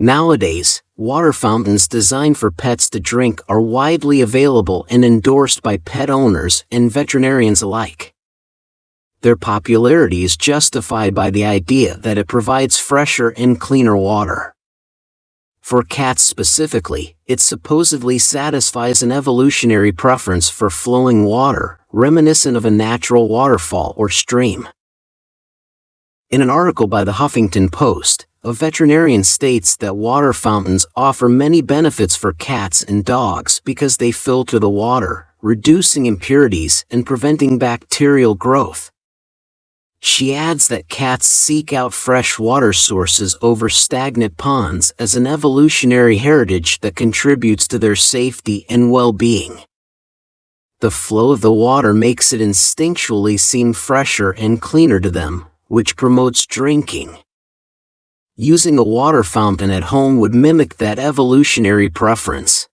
Nowadays, water fountains designed for pets to drink are widely available and endorsed by pet owners and veterinarians alike. Their popularity is justified by the idea that it provides fresher and cleaner water. For cats specifically, it supposedly satisfies an evolutionary preference for flowing water, reminiscent of a natural waterfall or stream. In an article by the Huffington Post, a veterinarian states that water fountains offer many benefits for cats and dogs because they filter the water, reducing impurities and preventing bacterial growth. She adds that cats seek out fresh water sources over stagnant ponds as an evolutionary heritage that contributes to their safety and well-being. The flow of the water makes it instinctually seem fresher and cleaner to them, which promotes drinking. Using a water fountain at home would mimic that evolutionary preference.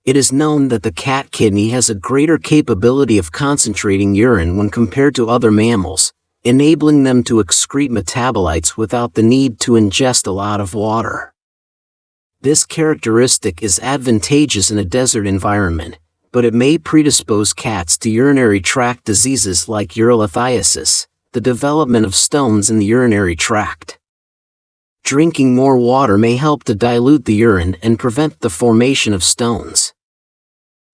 It is known that the cat kidney has a greater capability of concentrating urine when compared to other mammals, enabling them to excrete metabolites without the need to ingest a lot of water. This characteristic is advantageous in a desert environment, but it may predispose cats to urinary tract diseases like urolithiasis, the development of stones in the urinary tract. Drinking more water may help to dilute the urine and prevent the formation of stones.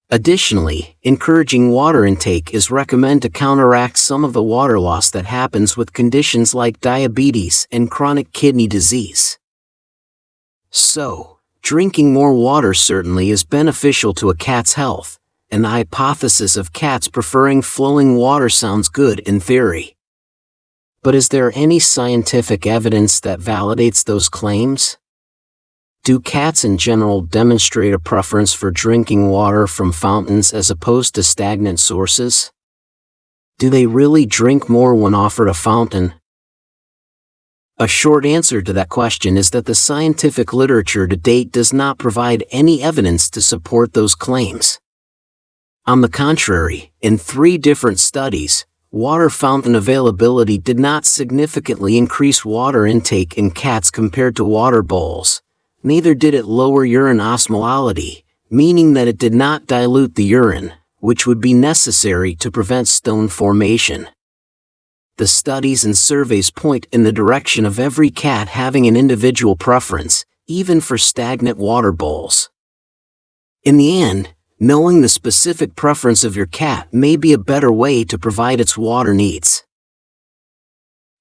Additionally, encouraging water intake is recommended to counteract some of the water loss that happens with conditions like diabetes and chronic kidney disease. So, drinking more water certainly is beneficial to a cat's health, and the hypothesis of cats preferring flowing water sounds good in theory. But is there any scientific evidence that validates those claims? Do cats in general demonstrate a preference for drinking water from fountains as opposed to stagnant sources? Do they really drink more when offered a fountain? A short answer to that question is that the scientific literature to date does not provide any evidence to support those claims. On the contrary, in 3 different studies, water fountain availability did not significantly increase water intake in cats compared to water bowls. Neither did it lower urine osmolality, meaning that it did not dilute the urine, which would be necessary to prevent stone formation. The studies and surveys point in the direction of every cat having an individual preference, even for stagnant water bowls. In the end, knowing the specific preference of your cat may be a better way to provide its water needs.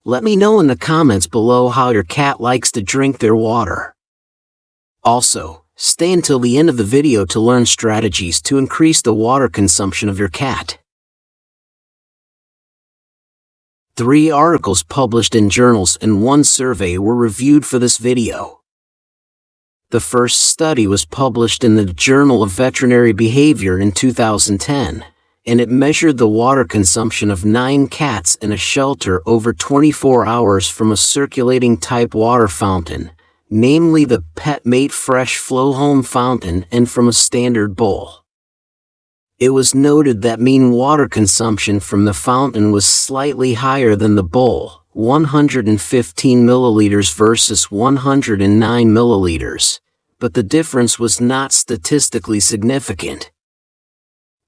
Let me know in the comments below how your cat likes to drink their water. Also, stay until the end of the video to learn strategies to increase the water consumption of your cat. 3 articles published in journals and 1 survey were reviewed for this video. The first study was published in the Journal of Veterinary Behavior in 2010, and it measured the water consumption of 9 cats in a shelter over 24 hours from a circulating type water fountain, namely the PetMate Fresh Flow Home Fountain, and from a standard bowl. It was noted that mean water consumption from the fountain was slightly higher than the bowl, 115 milliliters versus 109 milliliters, but the difference was not statistically significant.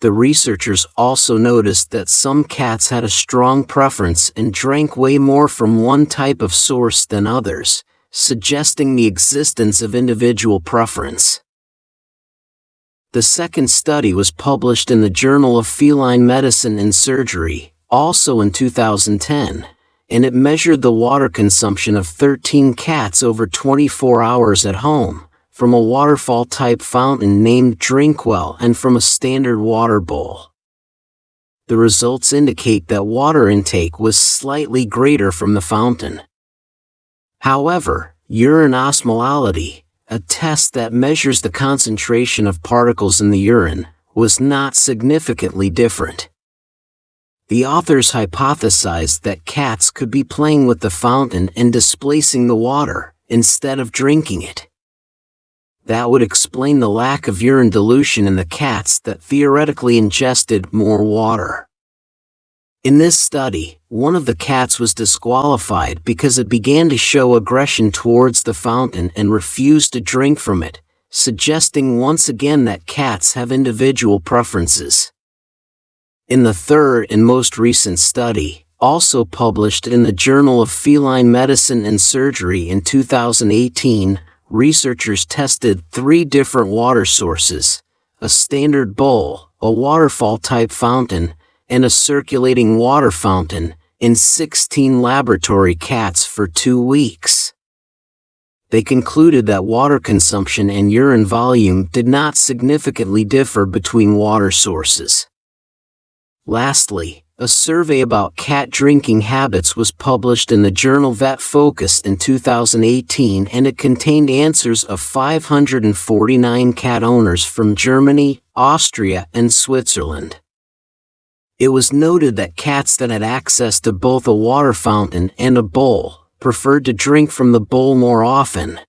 The researchers also noticed that some cats had a strong preference and drank way more from one type of source than others, suggesting the existence of individual preference. The second study was published in the Journal of Feline Medicine and Surgery, also in 2010, and it measured the water consumption of 13 cats over 24 hours at home, from a waterfall-type fountain named Drinkwell and from a standard water bowl. The results indicate that water intake was slightly greater from the fountain. However, urine osmolality, a test that measures the concentration of particles in the urine, was not significantly different. The authors hypothesized that cats could be playing with the fountain and displacing the water, instead of drinking it. That would explain the lack of urine dilution in the cats that theoretically ingested more water. In this study, one of the cats was disqualified because it began to show aggression towards the fountain and refused to drink from it, suggesting once again that cats have individual preferences. In the third and most recent study, also published in the Journal of Feline Medicine and Surgery in 2018, researchers tested 3 different water sources: a standard bowl, a waterfall-type fountain, and a circulating water fountain, in 16 laboratory cats for 2 weeks. They concluded that water consumption and urine volume did not significantly differ between water sources. Lastly, a survey about cat drinking habits was published in the journal Vet Focus in 2018, and it contained answers of 549 cat owners from Germany, Austria, and Switzerland. It was noted that cats that had access to both a water fountain and a bowl preferred to drink from the bowl more often.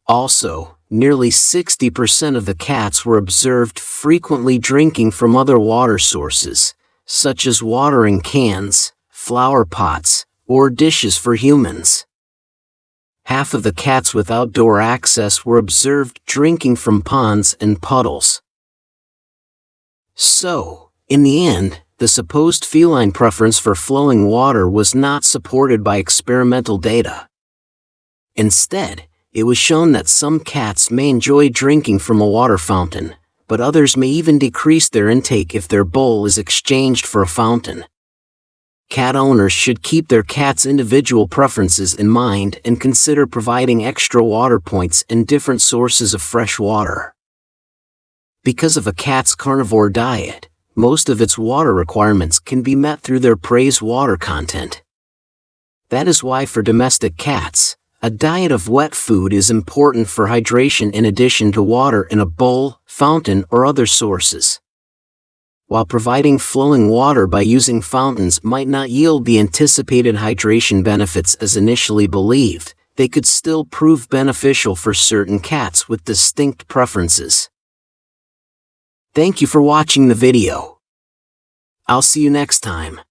Also, nearly 60% of the cats were observed frequently drinking from other water sources, such as watering cans, flower pots, or dishes for humans. Half of the cats with outdoor access were observed drinking from ponds and puddles. So, in the end, the supposed feline preference for flowing water was not supported by experimental data. Instead, it was shown that some cats may enjoy drinking from a water fountain, but others may even decrease their intake if their bowl is exchanged for a fountain. Cat owners should keep their cat's individual preferences in mind and consider providing extra water points and different sources of fresh water. Because of a cat's carnivore diet, most of its water requirements can be met through their prey's water content. That is why for domestic cats, a diet of wet food is important for hydration in addition to water in a bowl, fountain, or other sources. While providing flowing water by using fountains might not yield the anticipated hydration benefits as initially believed, they could still prove beneficial for certain cats with distinct preferences. Thank you for watching the video. I'll see you next time.